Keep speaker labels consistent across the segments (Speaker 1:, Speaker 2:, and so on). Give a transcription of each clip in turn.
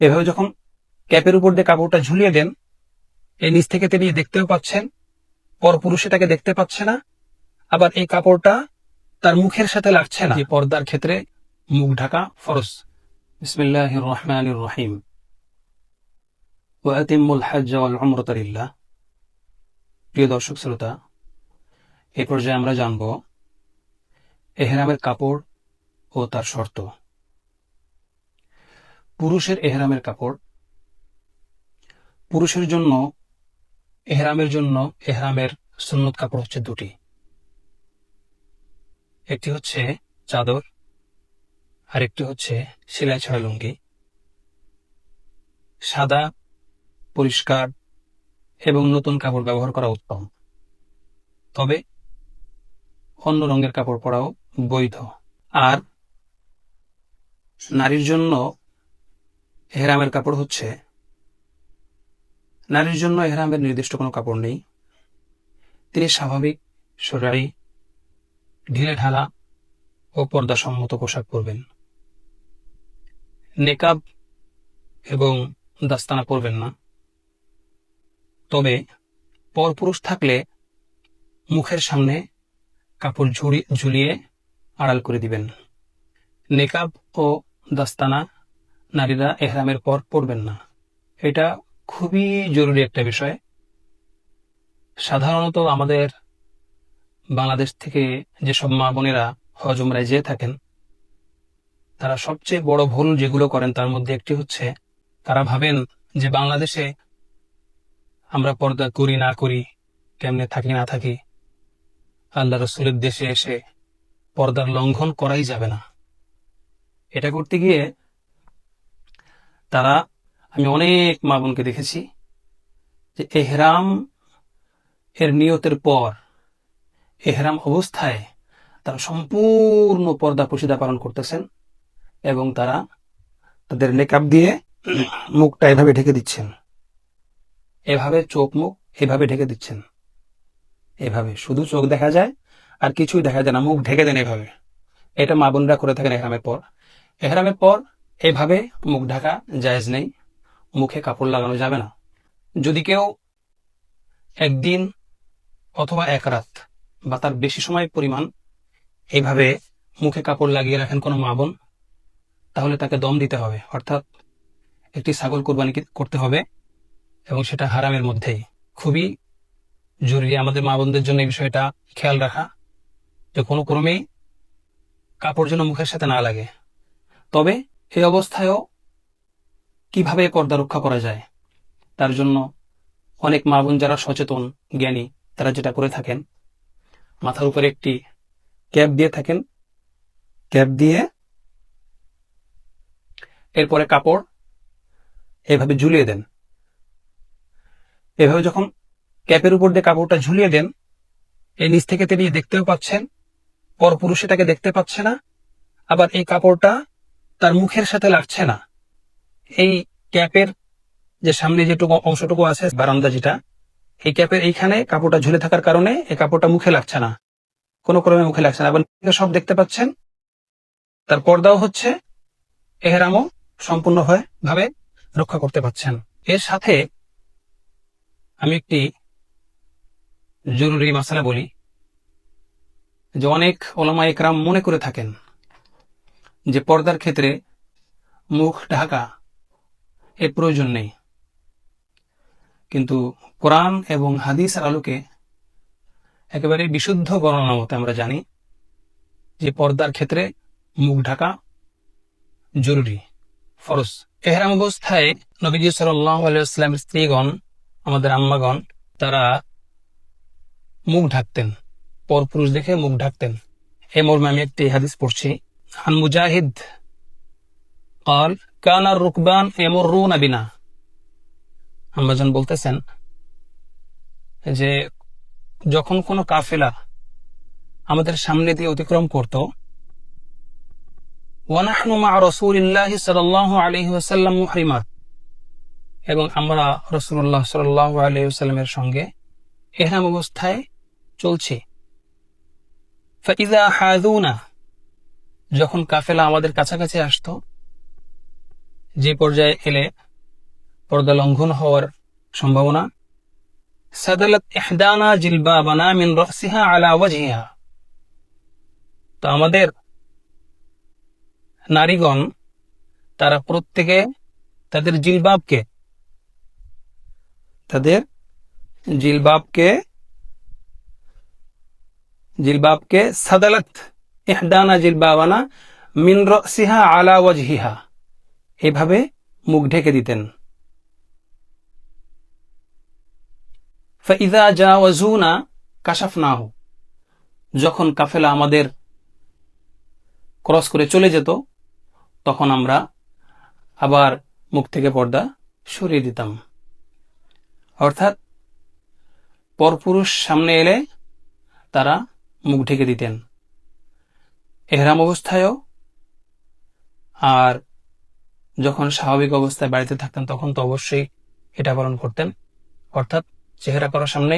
Speaker 1: এভাবে যখন ক্যাপের উপর দিয়ে কাপড়টা ঝুলিয়ে দেন, এই নিচ থেকে তিনি দেখতেও পাচ্ছেন, পরপুরুষে তাকে দেখতে পাচ্ছে না, আবার এই কাপড়টা তার মুখের সাথে লাগছে না। পর্দার ক্ষেত্রে মুখ ঢাকা ফরজ। বিসমিল্লাহির রহমানির রহিম। ওয়া আতিম্মুল হজ্জ ওয়াল উমরাতা লিল্লাহ। প্রিয় দর্শক শ্রোতা, এই পর্যায়ে আমরা জানব এহরামের কাপড় ও তার শর্ত। পুরুষের এহরামের কাপড়। পুরুষের জন্য এহরামের সুন্নত কাপড় হচ্ছে দুটি। একটি হচ্ছে চাদর, আর একটি হচ্ছে সেলাই ছাড়া লুঙ্গি। সাদা, পরিষ্কার এবং নতুন কাপড় ব্যবহার করা উত্তম, তবে অন্য রঙের কাপড় পরাও বৈধ। আর নারীর জন্য এহরামের কাপড় হচ্ছে, নারীর জন্য এহরামের নির্দিষ্ট কোনো কাপড় নেই। তিনি স্বাভাবিক শরঈ ঢিলে ঢালা ও পর্দাসম্মত পোশাক পরবেন। নেকাব এবং দাস্তানা পরবেন না। তবে পরপুরুষ থাকলে মুখের সামনে কাপড় ঝুলিয়ে আড়াল করে দিবেন। নেকাব ও দাস্তানা নারীরা এহরামের পর পরবেন না। এটা খুবই জরুরি একটা বিষয়। সাধারণত আমাদের বাংলাদেশ থেকে যেসব মা বোনেরা হজ উমরায় যেয়ে থাকেন, তারা সবচেয়ে বড় ভুল যেগুলো করেন তার মধ্যে একটি হচ্ছে, তারা ভাবেন যে বাংলাদেশে আমরা পর্দা করি না করি, কেমনে থাকি না থাকি, আল্লাহ রসুলের দেশে এসে পর্দার লঙ্ঘন করাই যাবে না। এটা করতে গিয়ে আমি অনেক মা বোনকে দেখেছি যে এহরাম এর নিয়তের পর এহরাম অবস্থায় তারা সম্পূর্ণ পর্দা পশিদা পালন করতেছেন এবং তারা তাদের নেকাব দিয়ে মুখটা এভাবে ঢেকে দিচ্ছেন, এভাবে চোখ মুখ এভাবে ঢেকে দিচ্ছেন, এভাবে শুধু চোখ দেখা যায় আর কিছুই দেখা যায় না, মুখ ঢেকে দেন এভাবে। এটা মা বোনরা করে থাকেন এহরামের পর। এহরামের পর এভাবে মুখ ঢাকা জায়েজ নেই, মুখে কাপড় লাগানো যাবে না। যদি কেউ একদিন অথবা এক রাত বা তার বেশি সময় পরিমাণ এইভাবে মুখে কাপড় লাগিয়ে রাখেন কোনো মা বোন, তাহলে তাকে দম দিতে হবে, অর্থাৎ একটি ছাগল কোরবানি করতে হবে, এবং সেটা হারামের মধ্যেই। খুবই জরুরি আমাদের মা বোনদের জন্য এই বিষয়টা খেয়াল রাখা, যে কোনো ক্রমেই কাপড় যেন মুখের সাথে না লাগে। তবে এই অবস্থায়ও কিভাবে পর্দা রক্ষা করা যায়, তার জন্য অনেক মা বোন যারা সচেতন জ্ঞানী, তারা যেটা করে থাকেন, মাথার উপরে একটি ক্যাপ দিয়ে থাকেন, ক্যাপ দিয়ে এরপরে কাপড় এভাবে ঝুলিয়ে দেন। এভাবে যখন ক্যাপের উপর দিয়ে কাপড়টা ঝুলিয়ে দেন, এই নিচ থেকে তিনি দেখতেও পাচ্ছেন, পরপুরুষে তাকে দেখতে পাচ্ছে না, আবার এই কাপড়টা তার মুখের সাথে লাগছে না। এই ক্যাপের যে সামনে যেটুকু অংশটুকু আছে, বারান্দা যেটা, এই ক্যাপের এইখানে কাপড়টা ঝুলে থাকার কারণে এই কাপড়টা মুখে লাগছে না, কোনো ক্রমে মুখে লাগছে না, আবার সব দেখতে পাচ্ছেন, তার পর্দাও হচ্ছে, এহরামও সম্পূর্ণভাবে রক্ষা করতে পারছেন। এর সাথে আমি একটি জরুরি মাসালা বলি, যে অনেক ওলামা ইকরাম মনে করে থাকেন যে পর্দার ক্ষেত্রে মুখ ঢাকা এর প্রয়োজন নেই, কিন্তু কোরআন এবং হাদিসের আলোকে একেবারে বিশুদ্ধ বর্ণনা মতে আমরা জানি যে পর্দার ক্ষেত্রে মুখ ঢাকা জরুরি, ফরজ। এহরাম অবস্থায় নবীজি সাল্লাল্লাহু আলাইহি ওয়াসাল্লামের স্ত্রীগণ, আমাদের আম্মাগণ, তারা মুখ ঢাকতেন, পরপুরুষ দেখে মুখ ঢাকতেন। এই মর্মে আমি একটি হাদিস পড়ছি। আন মুজাহিদ قال كان الركبان يمرون بنا। আম্মাজান বলতেছেন যে যখন কোনো কাফেলা আমাদের সামনে দিয়ে অতিক্রম করত, ওয়ানাহনু মা রাসূলিল্লাহি সাল্লাল্লাহু আলাইহি ওয়াসাল্লাম মুহরিমাত, এবং আমরা রাসূলুল্লাহ সাল্লাল্লাহু আলাইহি ওয়াসাল্লামের সঙ্গে ইহরাম অবস্থায় চলছি। ফাইযা হাযুনা, যখন কাফেলা আমাদের কাছাকাছি আসতো, যে পর্যায়ে এলে পর্দা লঙ্ঘন হওয়ার সম্ভাবনা, সাদালাত ইহদানা জিলবাবানা মিন রাসিহা আলা ওয়াজহিহা, তো আমাদের নারীগণ তারা প্রত্যেকে তাদের জিলবাবকে সাদালাত ইহদানা জিলবাবানা মিন রাসিহা আলা ওয়াজহিহা, এভাবে মুখ ঢেকে দিতেন। ফাইযা জাওয়াজুনা কাশাফনাহু, যখন কাফেলা আমাদের ক্রস করে চলে যেত তখন আমরা আবার মুখ থেকে পর্দা সরিয়ে দিতাম। অর্থাৎ পরপুরুষ সামনে এলে তারা মুখ ঢেকে দিতেন, এহরাম অবস্থায়ও, আর যখন স্বাভাবিক অবস্থায় বাড়িতে থাকতেন তখন তো অবশ্যই এটা পালন করতেন, অর্থাৎ চেহারা করার সামনে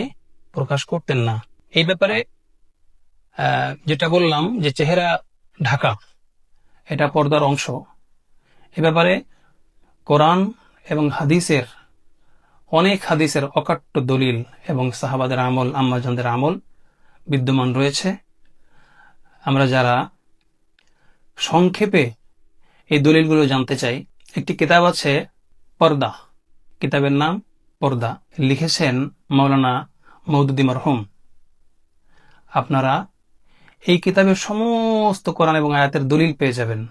Speaker 1: প্রকাশ করতেন না। এই ব্যাপারে যেটা বললাম যে চেহারা ঢাকা এটা পর্দার অংশ, এ ব্যাপারে কোরআন এবং অনেক হাদিসের অকাট্য দলিল এবং সাহাবাদের আমল, আম্মাজানদের আমল বিদ্যমান রয়েছে। আমরা যারা সংক্ষেপে এই দলিলগুলো জানতে চাই, একটি কিতাব আছে পর্দা, কিতাবের নাম পর্দা, লিখেছেন মাওলানা মওদুদী মারহুম। আপনারা এই কিতাবের সমস্ত কোরআন এবং আয়াতের দলিল পেয়ে যাবেন।